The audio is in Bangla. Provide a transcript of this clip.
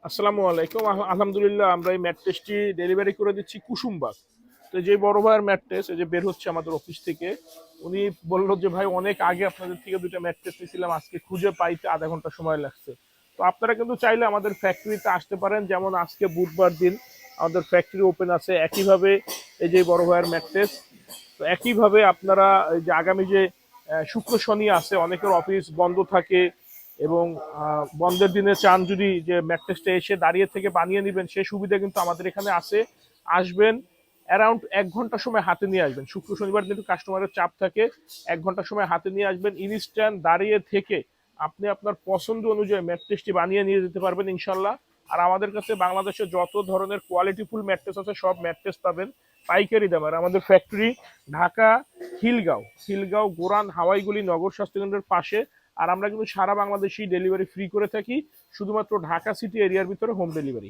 আসসালামু আলাইকুম। আলহামদুলিল্লাহ আমরা এই ম্যাট্রেসটি ডেলিভারি করে দিচ্ছি কুসুমবাগ। তো যে বড় ভাইয়ের ম্যাট্রেস এই যে বের হচ্ছে আমাদের অফিস থেকে, উনি বললো যে ভাই অনেক আগে আপনাদের থেকে দুইটা ম্যাট্রেস নিয়েছিলাম, আজকে খুঁজে পাইতে আধা ঘন্টা সময় লাগছে। তো আপনারা কিন্তু চাইলে আমাদের ফ্যাক্টরিতে আসতে পারেন, যেমন আজকে বুধবার দিন আমাদের ফ্যাক্টরি ওপেন আছে। একইভাবে এই যে বড় ভাইয়ের ম্যাট্রেস, তো একইভাবে আপনারা এই যে আগামী যে শুক্র শনি আছে, অনেকের অফিস বন্ধ থাকে এবং বন্ধের দিনে চান যদি যে ম্যাট্রেসটা এসে দাঁড়িয়ে থেকে বানিয়ে নেবেন, সেই সুবিধা কিন্তু আমাদের এখানে আছে। আসবেন, অ্যারাউন্ড 1 ঘন্টা সময় হাতে নিয়ে আসবেন। শুক্র শনিবার দিন একটু কাস্টমারের চাপ থাকে, 1 ঘন্টা সময় হাতে নিয়ে আসবেন। ইনস্ট্যান্ট দাঁড়িয়ে থেকে আপনি আপনার পছন্দ অনুযায়ী ম্যাট্রেসটি বানিয়ে নিয়ে যেতে পারবেন ইনশাল্লাহ। আর আমাদের কাছে বাংলাদেশে যত ধরনের কোয়ালিটিফুল ম্যাট্রেস আছে সব ম্যাট্রেস পাবেন পাইকারি দাম। আর আমাদের ফ্যাক্টরি ঢাকা খিলগাঁও গোরান হাওয়াইগুলি নগর স্বাস্থ্যকেন্দ্রের পাশে। আর আমরা কিন্তু সারা বাংলাদেশি ডেলিভারি ফ্রি করে থাকি, শুধুমাত্র ঢাকা সিটি এরিয়ার ভিতরে হোম ডেলিভারি।